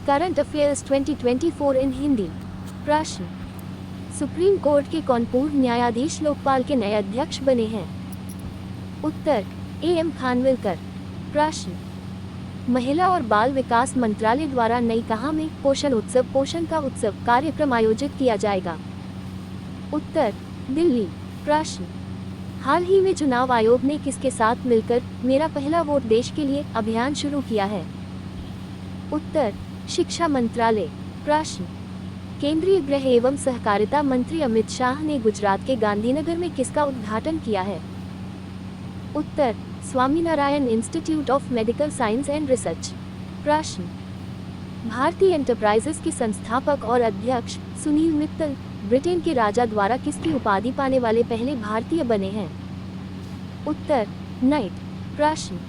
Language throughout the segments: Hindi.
करंट अफेयर्स 2024 इन हिंदी। प्रश्न, सुप्रीम कोर्ट के कौन पूर्व न्यायाधीश लोकपाल के नए अध्यक्ष बने हैं? उत्तर, एम खानविलकर। प्रश्न, महिला और बाल विकास मंत्रालय द्वारा नई कहाँ में पोषण का उत्सव कार्यक्रम आयोजित किया जाएगा? उत्तर, दिल्ली। प्रश्न, हाल ही में चुनाव आयोग ने किसके साथ मिलकर मेरा पहला वोट देश के लिए अभियान शुरू किया है? उत्तर, शिक्षा मंत्रालय। प्रश्न, केंद्रीय गृह एवं सहकारिता मंत्री अमित शाह ने गुजरात के गांधीनगर में किसका उद्घाटन किया है? उत्तर, Swaminarayan institute of medical science and research. प्रश्न, भारतीय एंटरप्राइजेस के संस्थापक और अध्यक्ष सुनील मित्तल ब्रिटेन के राजा द्वारा किसकी उपाधि पाने वाले पहले भारतीय बने हैं? उत्तर, नाइट। प्रश्न,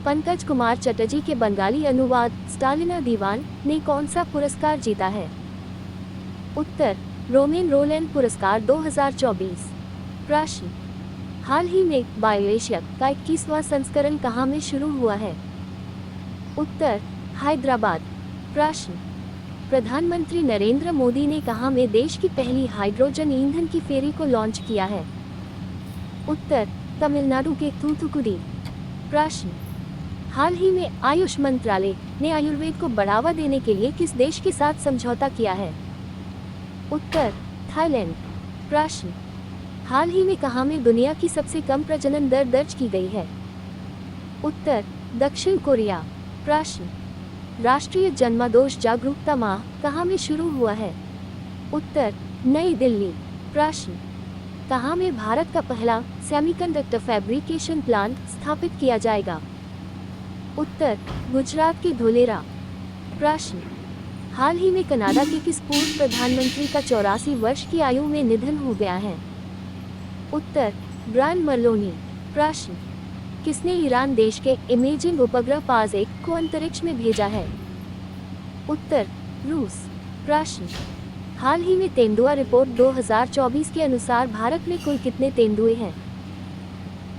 पंकज कुमार चटर्जी के बंगाली अनुवाद स्टालिना दीवान ने कौन सा पुरस्कार जीता है? उत्तर, रोमेन रोलैंड पुरस्कार 2024। प्रश्न, हाल ही में बायो एशिया का 21वां संस्करण कहाँ में शुरू हुआ है? उत्तर, हैदराबाद। प्रश्न, प्रधानमंत्री नरेंद्र मोदी ने कहाँ में देश की पहली हाइड्रोजन ईंधन की फेरी को लॉन्च किया है? उत्तर, तमिलनाडु के थूथुकुडी। प्रश्न, हाल ही में आयुष मंत्रालय ने आयुर्वेद को बढ़ावा देने के लिए किस देश के साथ समझौता किया है? उत्तर, थाईलैंड। प्रश्न, हाल ही में कहाँ में दुनिया की सबसे कम प्रजनन दर दर्ज की गई है? उत्तर, दक्षिण कोरिया। प्रश्न, राष्ट्रीय जन्मदोष जागरूकता माह कहाँ में शुरू हुआ है? उत्तर, नई दिल्ली। प्रश्न, कहाँ में भारत का पहला सेमीकंडक्टर फैब्रिकेशन प्लांट स्थापित किया जाएगा? उत्तर, गुजरात के धोलेरा। प्रश्न, हाल ही में कनाडा के किस पूर्व प्रधानमंत्री का 84 वर्ष की आयु में निधन हो गया है? उत्तर, ब्रायन मर्लोनी। प्रश्न, किसने ईरान देश के इमेजिंग उपग्रह पाज़-1 को अंतरिक्ष में भेजा है? उत्तर, रूस। प्रश्न, हाल ही में तेंदुआ रिपोर्ट 2024 के अनुसार भारत में कुल कितने तेंदुए हैं?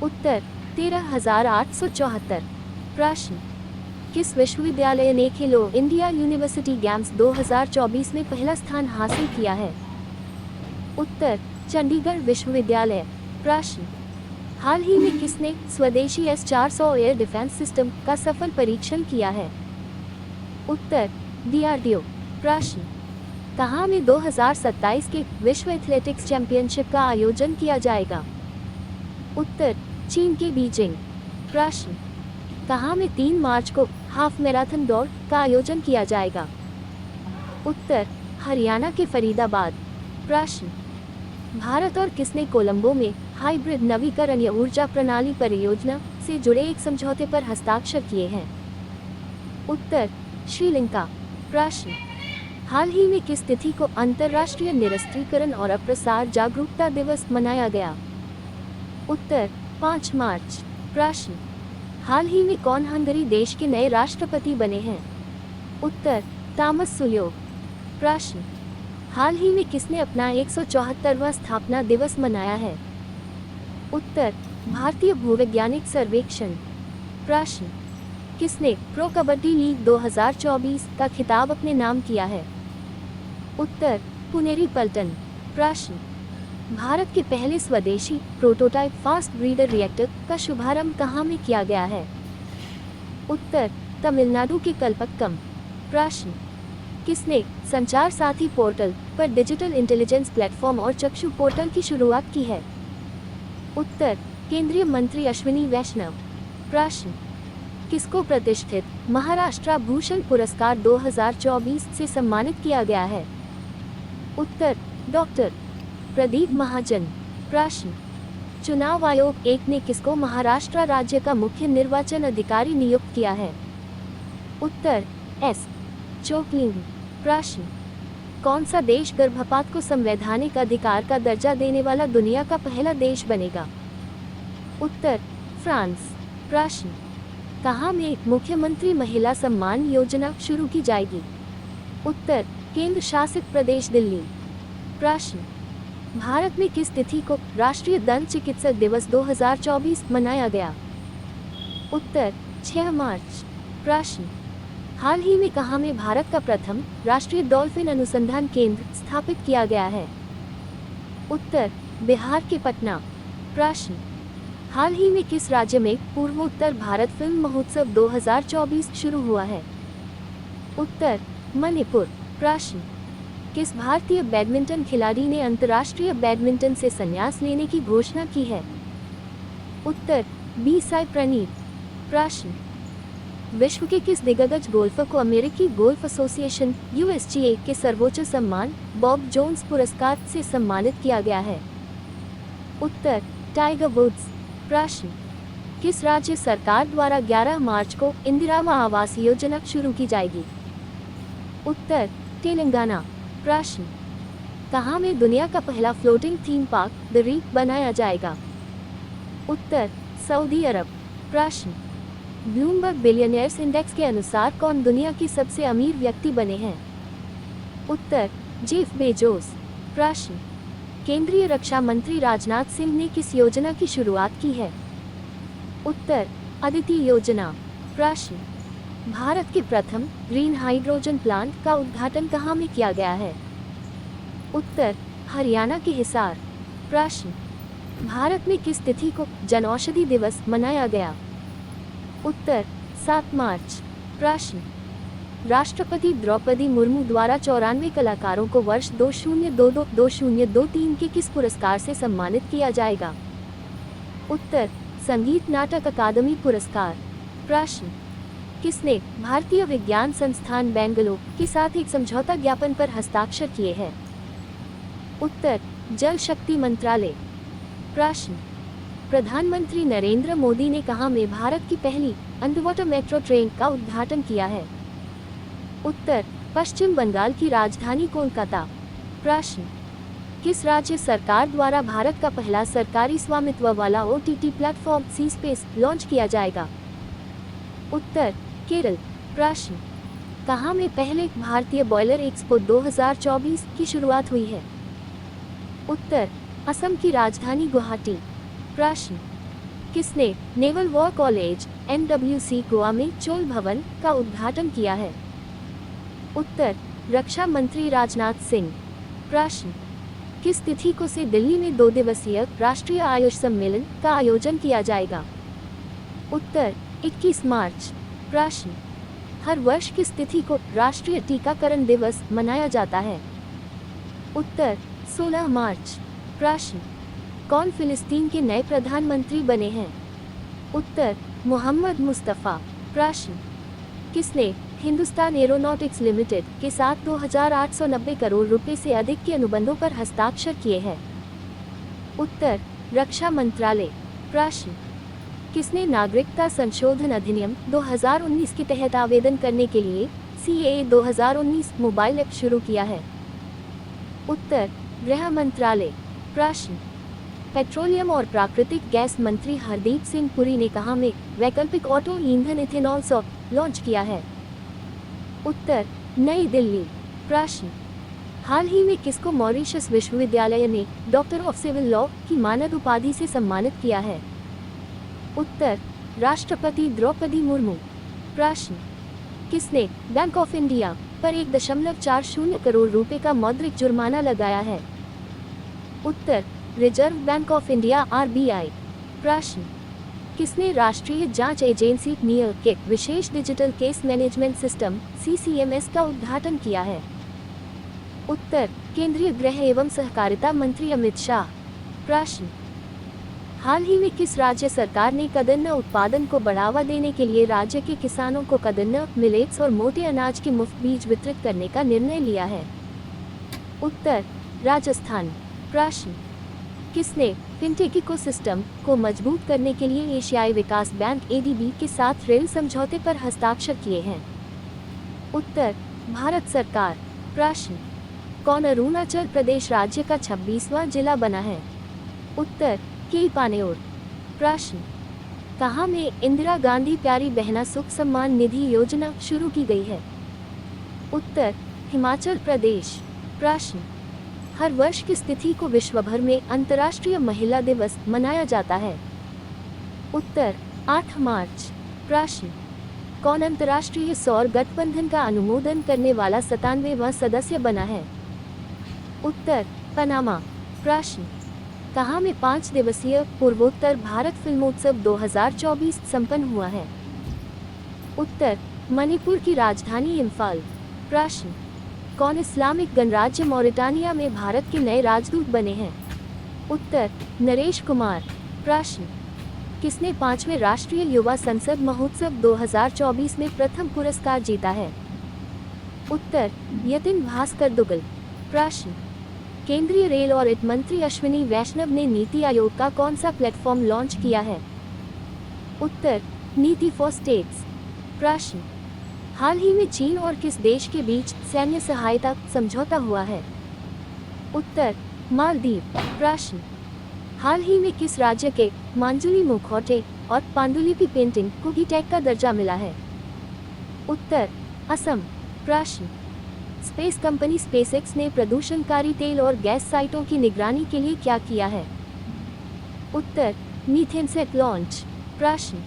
उत्तर, 13,874। प्रश्न, किस विश्वविद्यालय ने खेलो इंडिया यूनिवर्सिटी गेम्स 2024 में पहला स्थान हासिल किया है? उत्तर, चंडीगढ़ विश्वविद्यालय। प्रश्न, हाल ही में किसने स्वदेशी S-400 एयर डिफेंस सिस्टम का सफल परीक्षण किया है? उत्तर, DRDO। प्रश्न, कहाँ में 2027 के विश्व एथलेटिक्स चैंपियनशिप का आयोजन किया जाएगा? उत्तर, चीन के बीजिंग। प्रश्न, कहाँ में 3 मार्च को हाफ मैराथन दौड़ का आयोजन किया जाएगा? उत्तर, हरियाणा के फरीदाबाद। प्रश्न, भारत और किसने कोलंबो में हाइब्रिड नवीकरणीय ऊर्जा प्रणाली परियोजना से जुड़े एक समझौते पर हस्ताक्षर किए हैं? उत्तर, श्रीलंका। प्रश्न, हाल ही में किस तिथि को अंतर्राष्ट्रीय निरस्त्रीकरण और अप्रसार जागरूकता दिवस मनाया गया? उत्तर, 5 मार्च। प्रश्न, हाल ही में कौन हंगरी देश के नए राष्ट्रपति बने हैं? उत्तर, तामस सुल्यो। प्रश्न, हाल ही में किसने अपना 174वां स्थापना दिवस मनाया है? उत्तर, भारतीय भूवैज्ञानिक सर्वेक्षण। प्रश्न, किसने प्रो कबड्डी लीग 2024 का खिताब अपने नाम किया है? उत्तर, पुनेरी पल्टन। प्रश्न, भारत के पहले स्वदेशी प्रोटोटाइप फास्ट ब्रीडर रिएक्टर का शुभारंभ कहाँ में किया गया है? उत्तर, तमिलनाडु के कल्पक्कम। प्रश्न, किसने संचार साथी पोर्टल पर डिजिटल इंटेलिजेंस प्लेटफॉर्म और चक्षु पोर्टल की शुरुआत की है? उत्तर, केंद्रीय मंत्री अश्विनी वैष्णव। प्रश्न, किसको प्रतिष्ठित महाराष्ट्र भूषण पुरस्कार 2024 से सम्मानित किया गया है? उत्तर, डॉक्टर प्रदीप महाजन। प्रश्न, चुनाव आयोग 1 ने किसको महाराष्ट्र राज्य का मुख्य निर्वाचन अधिकारी नियुक्त किया है? उत्तर, एस चोकलिंग। प्रश्न, कौन सा देश गर्भपात को संवैधानिक अधिकार का दर्जा देने वाला दुनिया का पहला देश बनेगा? उत्तर, फ्रांस। प्रश्न, कहाँ में एक मुख्यमंत्री महिला सम्मान योजना शुरू की जाएगी? उत्तर, केंद्र शासित प्रदेश दिल्ली। प्रश्न, भारत में किस तिथि को राष्ट्रीय दंत चिकित्सक दिवस 2024 मनाया गया? उत्तर, 6 मार्च। प्रश्न, हाल ही में कहाँ में भारत का प्रथम राष्ट्रीय डॉल्फिन अनुसंधान केंद्र स्थापित किया गया है? उत्तर, बिहार के पटना। प्रश्न, हाल ही में किस राज्य में पूर्वोत्तर भारत फिल्म महोत्सव 2024 शुरू हुआ है? उत्तर, मणिपुर। प्रश्न, किस भारतीय बैडमिंटन खिलाड़ी ने अंतर्राष्ट्रीय बैडमिंटन से संन्यास लेने की घोषणा की है? उत्तर, बी साई प्रणीत। प्रश्न, विश्व के किस दिग्गज गोल्फर को अमेरिकी गोल्फ एसोसिएशन (USGA) के सर्वोच्च सम्मान बॉब जोन्स पुरस्कार से सम्मानित किया गया है? उत्तर, टाइगर वुड्स। प्रश्न, किस राज्य सरकार द्वारा 11 मार्च को इंदिरा आवास योजना शुरू की जाएगी? उत्तर, तेलंगाना। प्रश्न, कहाँ में दुनिया का पहला floating theme park the reef बनाया जाएगा? उत्तर, सऊदी अरब। प्रश्न, ब्लूमबर्ग बिलियनियर्स इंडेक्स के अनुसार कौन दुनिया की सबसे अमीर व्यक्ति बने हैं? उत्तर, जेफ बेजोस। प्रश्न, केंद्रीय रक्षा मंत्री राजनाथ सिंह ने किस योजना की शुरुआत की है? उत्तर, अदिति योजना। प्रश्न, भारत के प्रथम ग्रीन हाइड्रोजन प्लांट का उद्घाटन कहाँ में किया गया है? उत्तर, हरियाणा के हिसार। प्रश्न, भारत में किस तिथि को जनऔषधि दिवस मनाया गया? उत्तर, 7 मार्च। प्रश्न, राष्ट्रपति द्रौपदी मुर्मू द्वारा 94 कलाकारों को वर्ष 2022-2023 के किस पुरस्कार से सम्मानित किया जाएगा? उत्तर, संगीत नाटक अकादमी पुरस्कार। प्रश्न, किसने भारतीय विज्ञान संस्थान बेंगलुरु के साथ एक समझौता ज्ञापन पर हस्ताक्षर किए हैं? उत्तर, जल शक्ति मंत्रालय। प्रश्न, प्रधानमंत्री नरेंद्र मोदी ने कहाँ में भारत की पहली अंडरवाटर मेट्रो ट्रेन का उद्घाटन किया है? उत्तर, पश्चिम बंगाल की राजधानी कोलकाता। प्रश्न, किस राज्य सरकार द्वारा भारत का पहला सरकारी स्वामित्व वाला OTT प्लेटफॉर्म सी स्पेस लॉन्च किया जाएगा? उत्तर, केरल। प्रश्न, कहाँ में पहले भारतीय बॉयलर एक्सपो 2024 की शुरुआत हुई है? उत्तर, असम की राजधानी गुवाहाटी। प्रश्न, किसने naval war college NWC Goa में चोल भवन का उद्घाटन किया है? उत्तर, रक्षा मंत्री राजनाथ सिंह। प्रश्न, किस तिथि को से दिल्ली में 2 दिवसीय राष्ट्रीय आयुष सम्मेलन का आयोजन किया जाएगा? उत्तर, 21 मार्च। प्रश्न, हर वर्ष किस तिथि को राष्ट्रीय टीकाकरण दिवस मनाया जाता है? उत्तर, 16 मार्च। प्रश्न, कौन फिलिस्तीन के नए प्रधानमंत्री बने हैं? उत्तर, मोहम्मद मुस्तफ़ा। प्रश्न, किसने हिंदुस्तान एरोनॉटिक्स लिमिटेड के साथ 2,890 करोड़ रुपए से अधिक के अनुबंधों पर हस्ताक्षर किए हैं? उत्तर, रक्षा मंत्रालय। प्रश्न, किसने नागरिकता संशोधन अधिनियम 2019 के तहत आवेदन करने के लिए CAA 2019 मोबाइल ऐप शुरू किया है? उत्तर, गृह मंत्रालय। प्रश्न, पेट्रोलियम और प्राकृतिक गैस मंत्री हरदीप सिंह पुरी ने कहाँ में वैकल्पिक ऑटो ईंधन इथेनॉल सॉफ्ट लॉन्च किया है? उत्तर, नई दिल्ली। प्रश्न, हाल ही में किसको मॉरिशस विश्वविद्यालय ने डॉक्टर ऑफ सिविल लॉ की मानद उपाधि से सम्मानित किया है? उत्तर, राष्ट्रपति द्रौपदी मुर्मू। प्रश्न, किसने बैंक ऑफ इंडिया पर 1.40 करोड़ रुपए का मौद्रिक जुर्माना लगाया है? उत्तर, reserve bank of India RBI। प्रश्न, किसने राष्ट्रीय जांच एजेंसी NIA के विशेष digital case management system CCMS का उद्घाटन किया है? उत्तर, केंद्रीय गृह एवं सहकारिता मंत्री अमित शाह। प्रश्न, हाल ही में किस राज्य सरकार ने कदन्न उत्पादन को बढ़ावा देने के लिए राज्य के किसानों को कदन्न, मिलेट्स और मोटे अनाज के मुफ्त बीज वितरित करने का निर्णय लिया है? उत्तर, राजस्थान। प्रश्न, किसने फिनटेक इकोसिस्टम को मजबूत करने के लिए एशियाई विकास बैंक ADB के साथ रेल समझौते पर हस्ताक्षर किए हैं? उत्तर, भारत सरकार। प्रश्न, कौन अरुणाचल प्रदेश राज्य का 26वां जिला बना है? उत्तर, के पानेर। प्रश्न, कहाँ में इंदिरा गांधी प्यारी बहना सुख सम्मान निधि योजना शुरू की गई है? उत्तर, हिमाचल प्रदेश। प्रश्न, हर वर्ष किस तिथि को विश्व भर में अंतर्राष्ट्रीय महिला दिवस मनाया जाता है? उत्तर, 8 मार्च। प्रश्न, कौन अंतर्राष्ट्रीय सौर गठबंधन का अनुमोदन करने वाला 97वां सदस्य बना है? उत्तर पनामा। प्रश्न कहाँ में 5 दिवसीय पूर्वोत्तर भारत फिल्मोत्सव 2024 संपन्न हुआ है? उत्तर मणिपुर की राजधानी इम्फाल। प्रश्न कौन इस्लामिक गणराज्य मॉरिटानिया में भारत के नए राजदूत बने हैं? उत्तर नरेश कुमार। प्रश्न किसने 5वें राष्ट्रीय युवा संसद महोत्सव 2024 में प्रथम पुरस्कार जीता है? उत्तर यतिन भास्कर दुगल। प्रश्न केंद्रीय रेल और वित्त मंत्री अश्विनी वैष्णव ने नीति आयोग का कौन सा प्लेटफॉर्म लॉन्च किया है? उत्तर नीति फॉर स्टेट्स। प्रश्न हाल ही में चीन और किस देश के बीच सैन्य सहायता समझौता हुआ है? उत्तर मालदीव। प्रश्न हाल ही में किस राज्य के मांजुली मुखौटे और पांडुलिपि पेंटिंग को भी टैग का दर्जा मिला है? उत्तर असम। प्रश्न स्पेस कंपनी स्पेसएक्स ने प्रदूषणकारी तेल और गैस साइटों की निगरानी के लिए क्या किया है? उत्तर मीथेन सेट लॉन्च। प्रश्न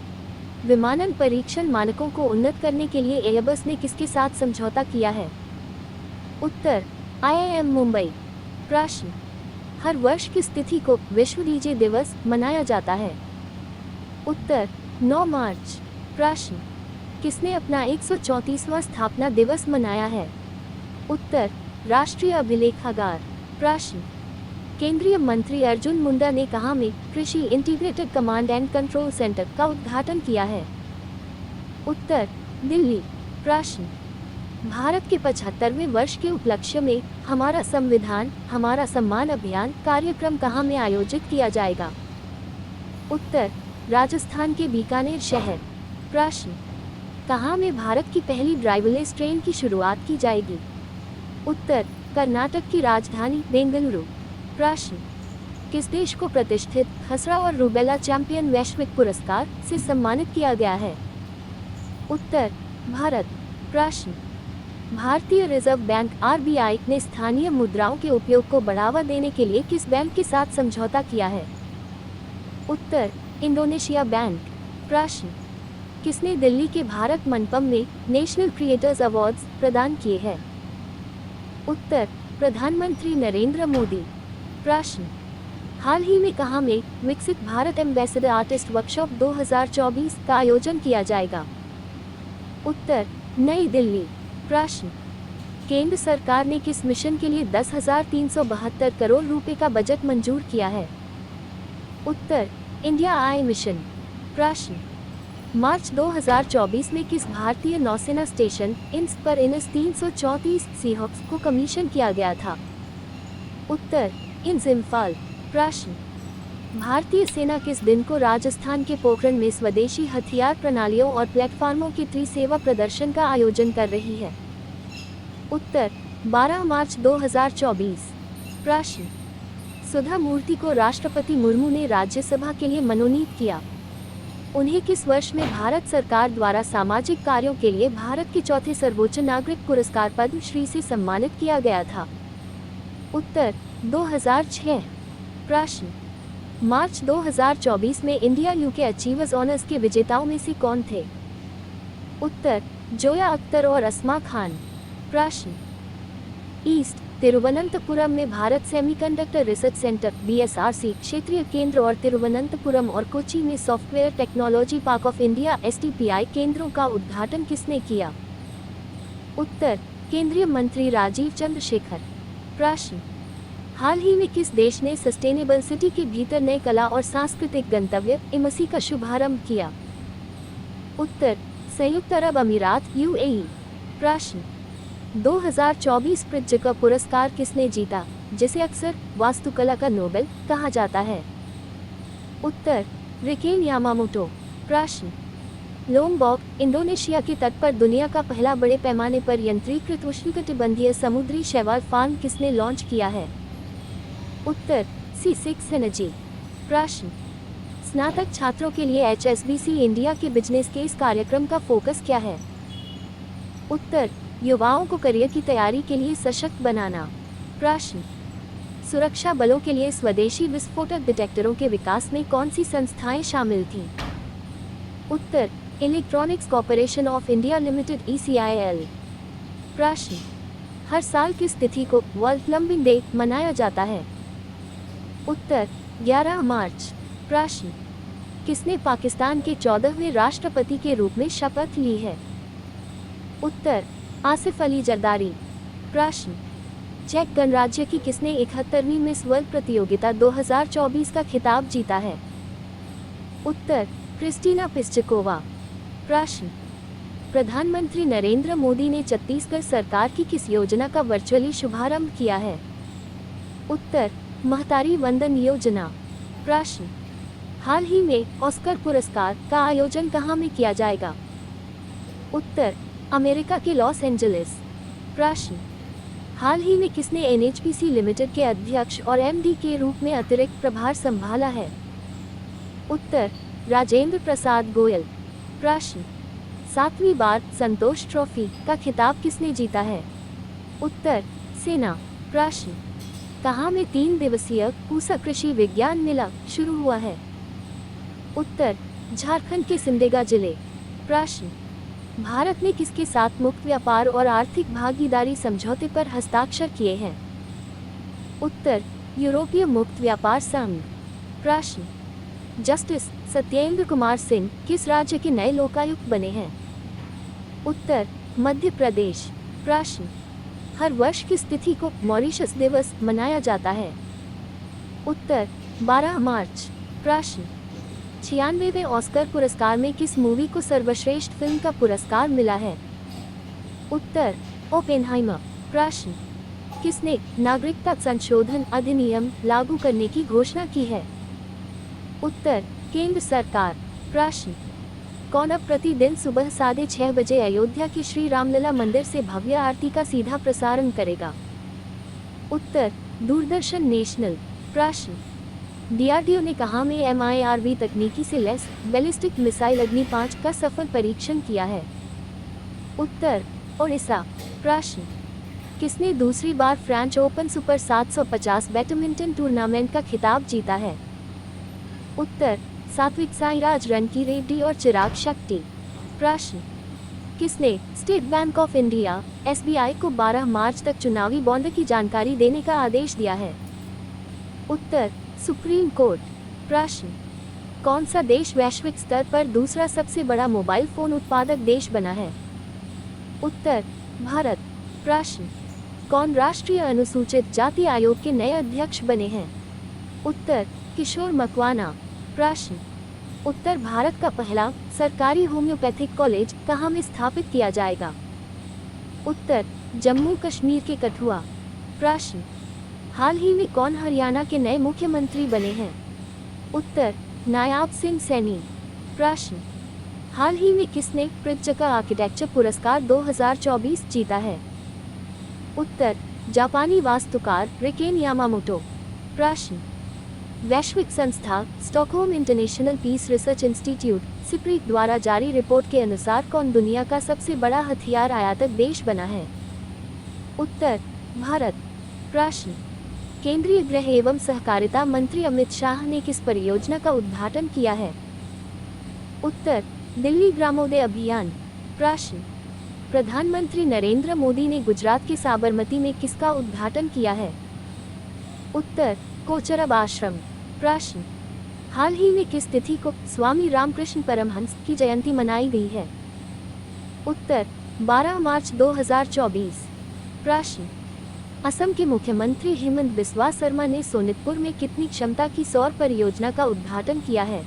विमानन परीक्षण मानकों को उन्नत करने के लिए एयरबस ने किसके साथ समझौता किया है? उत्तर IIM मुंबई। प्रश्न हर वर्ष किस तिथि को विश्व डीजे दिवस मनाया जाता है? उत्तर 9 मार्च। प्रश्न किसने अपना 134वां स्थापना दिवस मनाया है? उत्तर राष्ट्रीय अभिलेखागार। प्रश्न केंद्रीय मंत्री अर्जुन मुंडा ने कहाँ में कृषि integrated command and control centre का उद्घाटन किया है? उत्तर दिल्ली। प्रश्न भारत के 75वें वर्ष के उपलक्ष्य में हमारा संविधान हमारा सम्मान अभियान कार्यक्रम कहाँ में आयोजित किया जाएगा? उत्तर राजस्थान के बीकानेर शहर। प्रश्न कहाँ में भारत की पहली ड्राइवरलेस ट्रेन की शुरुआत की जाएगी? उत्तर कर्नाटक की राजधानी बेंगलुरु। प्रश्न किस देश को प्रतिष्ठित खसरा और रूबेला चैंपियन वैश्विक पुरस्कार से सम्मानित किया गया है? उत्तर भारत। प्रश्न भारतीय रिजर्व बैंक RBI ने स्थानीय मुद्राओं के उपयोग को बढ़ावा देने के लिए किस बैंक के साथ समझौता किया है? उत्तर इंडोनेशिया बैंक। प्रश्न किसने दिल्ली के भारत मंडपम में नेशनल क्रिएटर्स अवार्ड्स प्रदान किए हैं? उत्तर प्रधानमंत्री नरेंद्र मोदी। प्रश्न हाल ही में कहाँ में विकसित भारत एम्बेसडर आर्टिस्ट वर्कशॉप 2024 का आयोजन किया जाएगा? उत्तर नई दिल्ली। प्रश्न केंद्र सरकार ने किस मिशन के लिए 10,372 करोड़ रुपए का बजट मंजूर किया है? उत्तर इंडिया आई मिशन। प्रश्न मार्च 2024 में किस भारतीय नौसेना स्टेशन इंस पर INS 334 सीहॉक्स को कमीशन किया गया था? उत्तर इंस इम्फाल। प्रश्न भारतीय सेना किस दिन को राजस्थान के पोखरण में स्वदेशी हथियार प्रणालियों और प्लेटफार्मों के त्रिसेवा प्रदर्शन का आयोजन कर रही है? उत्तर 12 मार्च 2024। प्रश्न सुधा मूर्ति को राष्ट्रपति मुर्मू ने राज्यसभा के लिए मनोनीत किया। उन्हें किस वर्ष में भारत सरकार द्वारा सामाजिक कार्यों के लिए भारत के चौथे सर्वोच्च नागरिक पुरस्कार पद्म श्री से सम्मानित किया गया था? उत्तर 2006। प्रश्न मार्च 2024 में इंडिया UK अचीवर्स ऑनर्स के विजेताओं में से कौन थे? उत्तर जोया अख्तर और अस्मा खान। प्रश्न ईस्ट तिरुवनंतपुरम में Bharat semiconductor research centre BSRC क्षेत्रीय केंद्र और तिरुवनंतपुरम और कोच्चि में software technology park of India STPI केंद्रों का उद्घाटन किसने किया? उत्तर केंद्रीय मंत्री राजीव चंद्रशेखर। प्रश्न हाल ही में किस देश ने सस्टेनेबल सिटी के भीतर नए कला और सांस्कृतिक गंतव्य इमसी का शुभारंभ किया? उत्तर संयुक्त अरब अमीरात UAE। प्रश्न 2024 प्रिट्जकर पुरस्कार किसने जीता, जिसे अक्सर वास्तुकला का नोबेल कहा जाता है? उत्तर रिकेन यामामोटो। प्रश्न लोम्बॉक इंडोनेशिया के तट पर दुनिया का पहला बड़े पैमाने पर यंत्रीकृत उष्णकटिबंधीय समुद्री शैवाल फार्म किसने लॉन्च किया है? उत्तर C6 एनर्जी। प्रश्न स्नातक छात्रों के लिए HSBC इंडिया के बिजनेस केस कार्यक्रम का फोकस क्या है? उत्तर युवाओं को करियर की तैयारी के लिए सशक्त बनाना। प्रश्न सुरक्षा बलों के लिए स्वदेशी विस्फोटक डिटेक्टरों के विकास में कौन सी संस्थाएं शामिल थीं? उत्तर electronics corporation of India limited ECIL। प्रश्न, हर साल किस तिथि को वर्ल्ड प्लम्बिंग डे मनाया जाता है? उत्तर 11 मार्च। प्रश्न, किसने पाकिस्तान के 14वें राष्ट्रपति के रूप में शपथ ली है? उत्तर आसिफ अली जरदारी। प्रश्न, चेक गणराज्य की किसने 71वीं मिस वर्ल्ड प्रतियोगिता 2024 का खिताब जीता है? उत्तर क्रिस्टीना पिस्चकोवा। प्रश्न, प्रधानमंत्री नरेंद्र मोदी ने छत्तीसगढ़ सरकार की किस योजना का वर्चुअली शुभारंभ किया है? उत्तर महतारी वंदन योजना। प्रश्न, हाल ही में ऑस्कर पुरस्कार का आयोजन कहाँ में किया जाएगा? उत्तर अमेरिका के लॉस एंजलिस। प्रश्न, हाल ही में किसने NHPC लिमिटेड के अध्यक्ष और MD के रूप में अतिरिक्त प्रभार संभाला है? उत्तर राजेंद्र प्रसाद गोयल। प्रश्न, 7वीं बार संतोष ट्रॉफी का खिताब किसने जीता है? उत्तर सेना। प्रश्न, कहाँ में 3 दिवसीय पूसा कृषि विज्ञान मेला शुरू हुआ है? उत्तर झारखंड के सिमडेगा जिले। प्रश्न, भारत ने किसके साथ मुक्त व्यापार और आर्थिक भागीदारी समझौते पर हस्ताक्षर किए हैं? उत्तर यूरोपीय मुक्त व्यापार संघ। प्रश्न, जस्टिस सत्येंद्र कुमार सिंह किस राज्य के नए लोकायुक्त बने हैं? उत्तर मध्य प्रदेश। प्रश्न, हर वर्ष किस तिथि को मॉरिशस दिवस मनाया जाता है? उत्तर 12 मार्च। प्रश्न, 96वें ऑस्कर पुरस्कार में किस मूवी को सर्वश्रेष्ठ फिल्म का पुरस्कार मिला है? उत्तर ओपेनहाइमर। प्रश्न, किसने नागरिकता संशोधन अधिनियम लागू करने की घोषणा की है? उत्तर केंद्र सरकार। प्रश्न, कौन अब प्रतिदिन सुबह 6:30 बजे अयोध्या के श्री रामलला मंदिर से भव्य आरती का सीधा प्रसारण करेगा? उत्तर दूरदर्शन नेशनल। प्रश्न, DRDO ने कहाँ में MIRV तकनीकी से लैस बैलिस्टिक मिसाइल अग्नि 5 का सफल परीक्षण किया है? उत्तर ओडिशा। प्रश्न, किसने दूसरी बार French open super 750 badminton tournament का खिताब जीता है? उत्तर सात्विक साईराज रनकीरेड्डी और चिराग शेट्टी। प्रश्न, किसने state bank of India SBI को 12 मार्च तक चुनावी बॉन्ड की जानकारी देने का आदेश दिया है? उत्तर सुप्रीम कोर्ट। प्रश्न, कौन सा देश वैश्विक स्तर पर दूसरा सबसे बड़ा मोबाइल फोन उत्पादक देश बना है? उत्तर भारत। प्रश्न, कौन राष्ट्रीय अनुसूचित जाति आयोग के नए अध्यक्ष बने हैं? उत्तर किशोर मकवाना। प्रश्न, उत्तर भारत का पहला सरकारी होम्योपैथिक कॉलेज कहाँ में स्थापित किया जाएगा? उत्तर जम्मू कश्मीर के कठुआ। प्रश्न, हाल ही में कौन हरियाणा के नए मुख्यमंत्री बने हैं? उत्तर नायाब सिंह सैनी। प्रश्न, हाल ही में किसने प्रित्जका आर्किटेक्चर पुरस्कार 2024 जीता है? उत्तर जापानी वास्तुकार रिकेन यामामोटो। प्रश्न, वैश्विक संस्था Stockholm International Peace Research Institute SIPRI द्वारा जारी रिपोर्ट के अनुसार कौन दुनिया का सबसे बड़ा हथियार आयातक देश बना है? उत्तर भारत। प्रश्न, केंद्रीय गृह एवं सहकारिता मंत्री अमित शाह ने किस परियोजना का उद्घाटन किया है? उत्तर दिल्ली ग्रामोदय अभियान। प्रश्न, प्रधानमंत्री नरेंद्र मोदी ने गुजरात के साबरमती में किसका उद्घाटन किया है? उत्तर कोचरब आश्रम। प्रश्न, हाल ही में किस तिथि को स्वामी रामकृष्ण परमहंस की जयंती मनाई गई है? उत्तर 12 मार्च 2024। प्रश्न, असम के मुख्यमंत्री हेमंत बिस्वा शर्मा ने सोनितपुर में कितनी क्षमता की सौर परियोजना का उद्घाटन किया है?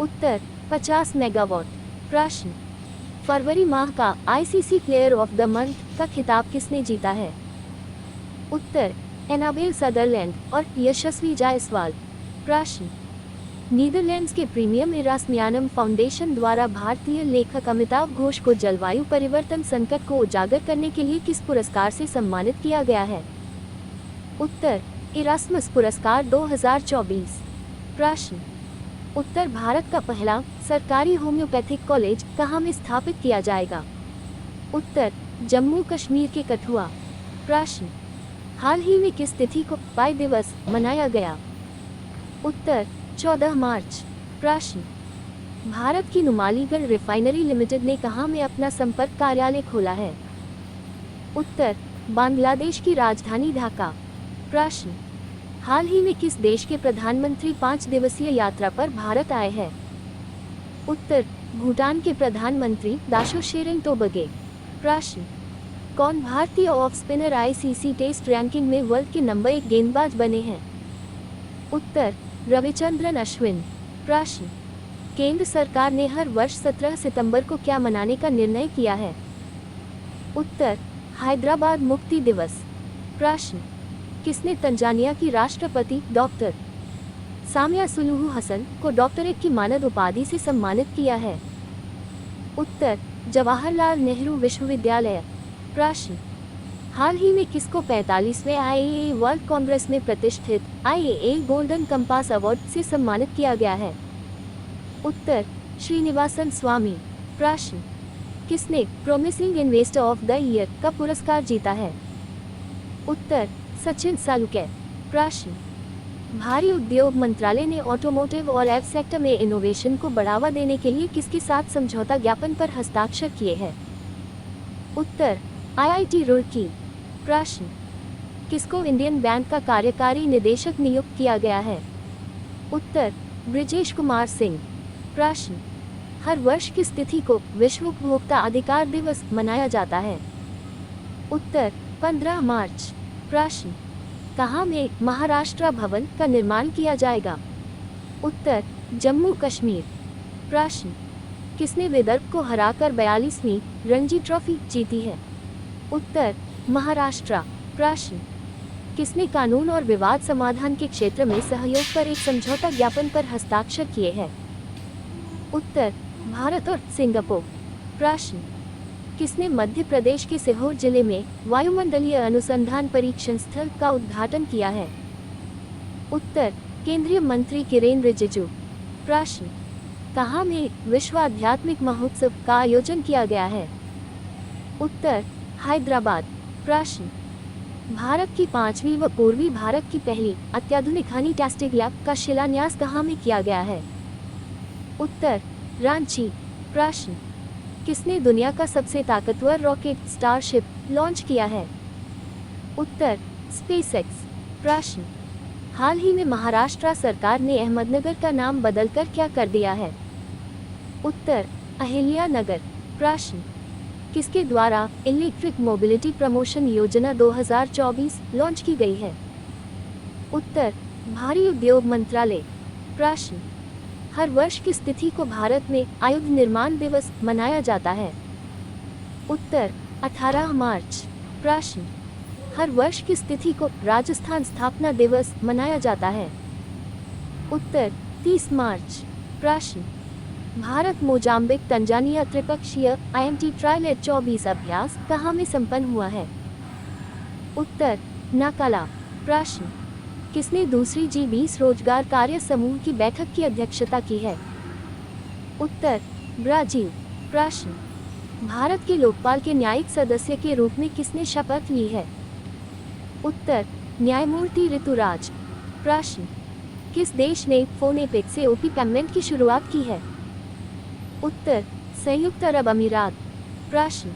उत्तर 50 मेगावाट। प्रश्न, फरवरी माह का ICC player of the month का खिताब किसने जीता है? उत्तर एनाबेल सदरलैंड और यशस्वी जायसवाल। प्रश्न, नीदरलैंड्स के प्रीमियम इरास्मियानम फाउंडेशन द्वारा भारतीय लेखक अमिताभ घोष को जलवायु परिवर्तन संकट को उजागर करने के लिए किस पुरस्कार से सम्मानित किया गया है? उत्तर इरास्मस पुरस्कार 2024। प्रश्न, उत्तर भारत का पहला सरकारी होम्योपैथिक कॉलेज कहाँ में स्थापित किया जाएगा? उत्तर जम्मू कश्मीर के कठुआ। प्रश्न, हाल ही में किस तिथि को पाई दिवस मनाया गया? उत्तर 14 मार्च। प्रश्न, भारत की नुमालीगढ़ रिफाइनरी लिमिटेड ने कहाँ में अपना संपर्क कार्यालय खोला है? उत्तर, बांग्लादेश की राजधानी ढाका। प्रश्न, हाल ही में किस देश के प्रधानमंत्री 5 दिवसीय यात्रा पर भारत आए हैं? उत्तर, भूटान के प्रधानमंत्री दाशो शेरिंग टोबगे। प्रश्न, कौन भारतीय off spinner ICC test ranking में वर्ल्ड के नंबर 1 गेंदबाज बने हैं? उत्तर, रविचंद्रन अश्विन। प्रश्न, केंद्र सरकार ने हर वर्ष 17 सितंबर को क्या मनाने का निर्णय किया है? उत्तर, हैदराबाद मुक्ति दिवस। प्रश्न, किसने तंजानिया की राष्ट्रपति डॉक्टर सामिया सुलूहू हसन को डॉक्टरेट की मानद उपाधि से सम्मानित किया है? उत्तर, जवाहरलाल नेहरू विश्वविद्यालय। प्रश्न, हाल ही में किसको 45वें आईएए वर्ल्ड कांग्रेस में प्रतिष्ठित आईएए गोल्डन कंपास अवार्ड से सम्मानित किया गया है? उत्तर, श्रीनिवासन स्वामी। प्रश्न, किसने promising investor of the year का पुरस्कार जीता है? उत्तर, सचिन सालुके। प्रश्न, भारी उद्योग मंत्रालय ने ऑटोमोटिव और एव सेक्टर में इनोवेशन को बढ़ावा देने के लिए किसके साथ समझौता ज्ञापन पर हस्ताक्षर किए हैं? उत्तर, आईआईटी रुड़की। प्रश्न, किसको इंडियन बैंक का कार्यकारी निदेशक नियुक्त किया गया है? उत्तर, ब्रिजेश कुमार सिंह। प्रश्न, हर वर्ष किस तिथि को विश्व उपभोक्ता अधिकार दिवस मनाया जाता है? उत्तर, 15 मार्च। प्रश्न, कहाँ में महाराष्ट्र भवन का निर्माण किया जाएगा? उत्तर, जम्मू कश्मीर। प्रश्न, किसने विदर्भ को हराकर 42वीं रणजी ट्रॉफी जीती है? उत्तर, महाराष्ट्र। प्रश्न, किसने कानून और विवाद समाधान के क्षेत्र में सहयोग पर एक समझौता ज्ञापन पर हस्ताक्षर किए हैं? उत्तर, भारत और सिंगापुर। प्रश्न, किसने मध्य प्रदेश के सीहोर जिले में वायुमंडलीय अनुसंधान परीक्षण स्थल का उद्घाटन किया है? उत्तर, केंद्रीय मंत्री किरेन रिजिजू। प्रश्न, कहाँ में विश्व आध्यात्मिक महोत्सव का आयोजन किया गया है? उत्तर, हैदराबाद। प्रश्न, भारत की 5वीं व पूर्वी भारत की पहली अत्याधुनिक हनी टेस्टिंग लैब का शिलान्यास कहाँ में किया गया है? उत्तर, रांची। प्रश्न, किसने दुनिया का सबसे ताकतवर रॉकेट स्टारशिप लॉन्च किया है? उत्तर, स्पेसएक्स। प्रश्न, हाल ही में महाराष्ट्र सरकार ने अहमदनगर का नाम बदलकर क्या कर दिया है? उत्तर, अहिल्या नगर। प्रश्न, किसके द्वारा इलेक्ट्रिक मोबिलिटी प्रमोशन योजना 2024 लॉन्च की गई है? उत्तर, भारी उद्योग मंत्रालय। प्रश्न, हर वर्ष किस तिथि को भारत में आयुध निर्माण दिवस मनाया जाता है? उत्तर, 18 मार्च। प्रश्न, हर वर्ष किस तिथि को राजस्थान स्थापना दिवस मनाया जाता है? उत्तर, 30 मार्च। प्रश्न, भारत मोजाम्बिक तंजानिया त्रिपक्षीय IMT ट्रायलेट 24 अभ्यास कहाँ में संपन्न हुआ है? उत्तर, नाकाला। प्रश्न, किसने दूसरी G20 रोजगार कार्य समूह की बैठक की अध्यक्षता की है? उत्तर, ब्राजील। प्रश्न, भारत के लोकपाल के न्यायिक सदस्य के रूप में किसने शपथ ली है? उत्तर, न्यायमूर्ति ऋतुराज। प्रश्न, किस देश ने फोनेपिक से ओपी पेमेंट की शुरुआत की है? उत्तर, संयुक्त अरब अमीरात। प्रश्न,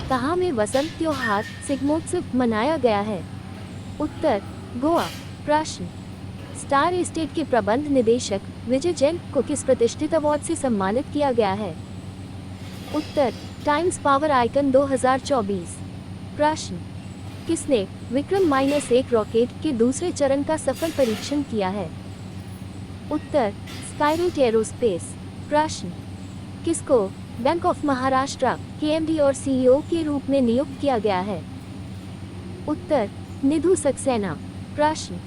कहाँ में वसंत त्योहार सिग्मोत्सव मनाया गया है? उत्तर, गोवा। प्रश्न, स्टार एस्टेट के प्रबंध निदेशक विजय जैन को किस प्रतिष्ठित अवार्ड से सम्मानित किया गया है? उत्तर, टाइम्स पावर आइकन 2024। प्रश्न, किसने विक्रम-1 रॉकेट के दूसरे चरण का सफल परीक्षण किया है? उत्तर, स्काईरूट एरोस्पेस। प्रश्न, किसको बैंक ऑफ महाराष्ट्र के MD और CEO के रूप में नियुक्त किया गया है? उत्तर, निधु सक्सेना। प्रश्न,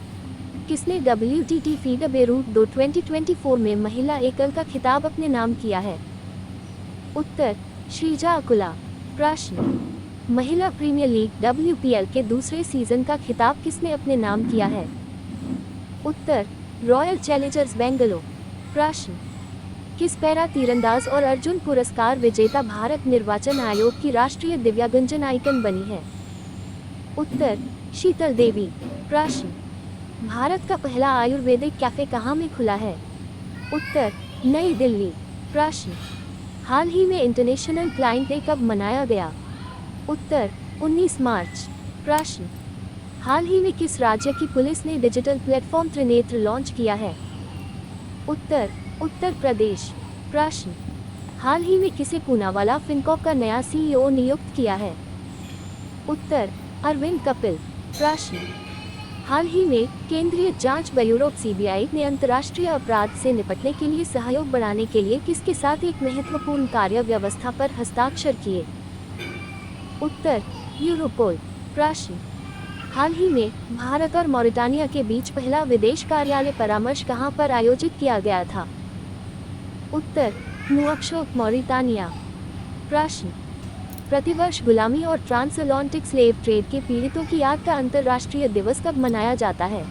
किसने WTT फीडर बेरूट 2 2024 में महिला एकल का खिताब अपने नाम किया है? उत्तर, श्रीजा अकुला। प्रश्न, महिला प्रीमियर लीग WPL के दूसरे सीजन का खिताब किसने अपने नाम किया है? उत्तर, रॉयल चैलेंजर्स बेंगलुरु। प्रश्न, किस पैरा तीरंदाज और अर्जुन पुरस्कार विजेता भारत निर्वाचन आयोग की राष्ट्रीय दिव्यांगजन आइकन बनी है? उत्तर, शीतल देवी। प्रश्न, भारत का पहला आयुर्वेदिक कैफे कहाँ में खुला है? उत्तर, नई दिल्ली। प्रश्न, हाल ही में इंटरनेशनल क्लाइंट डे कब मनाया गया? उत्तर, 19 मार्च। प्रश्न, हाल ही में किस राज्य की पुलिस ने डिजिटल प्लेटफॉर्म त्रिनेत्र लॉन्च किया है? उत्तर, उत्तर प्रदेश। प्रश्न, हाल ही में किसे पूनावाला फिनकॉर्प का नया सीईओ नियुक्त किया है? उत्तर, अरविंद कपिल। प्रश्न, हाल ही में केंद्रीय जांच ब्यूरो सीबीआई ने अंतर्राष्ट्रीय अपराध से निपटने के लिए सहयोग बढ़ाने के लिए किसके साथ एक महत्वपूर्ण कार्य व्यवस्था पर हस्ताक्षर किए? उत्तर, यूरोपोल। प्रश्न, हाल ही में भारत और मॉरिटानिया के बीच पहला विदेश कार्यालय परामर्श कहां पर आयोजित किया गया था? उत्तर, नुअक्शोट, मॉरिटानिया। प्रश्न, प्रतिवर्ष गुलामी और ट्रांसअटलांटिक स्लेव ट्रेड के पीड़ितों की याद का अंतर्राष्ट्रीय दिवस कब मनाया जाता है?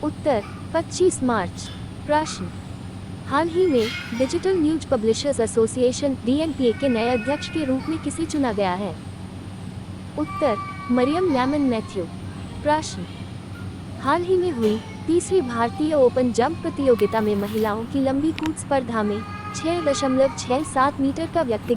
उत्तर, 25 मार्च। प्रश्न, हाल ही में डिजिटल न्यूज पब्लिशर्स एसोसिएशन डीएनपीए के नए अध्यक्ष के रूप में किसे चुना गया है? उत्तर, मरियम लैमन मैथ्यू। प्रश्न, हाल ही में हुई तीसरी भारतीय ओपन जंप प्रतियोगिता में महिलाओं की लंबी कूद स्पर्धा में 6.67 मीटर का व्यक्तिगत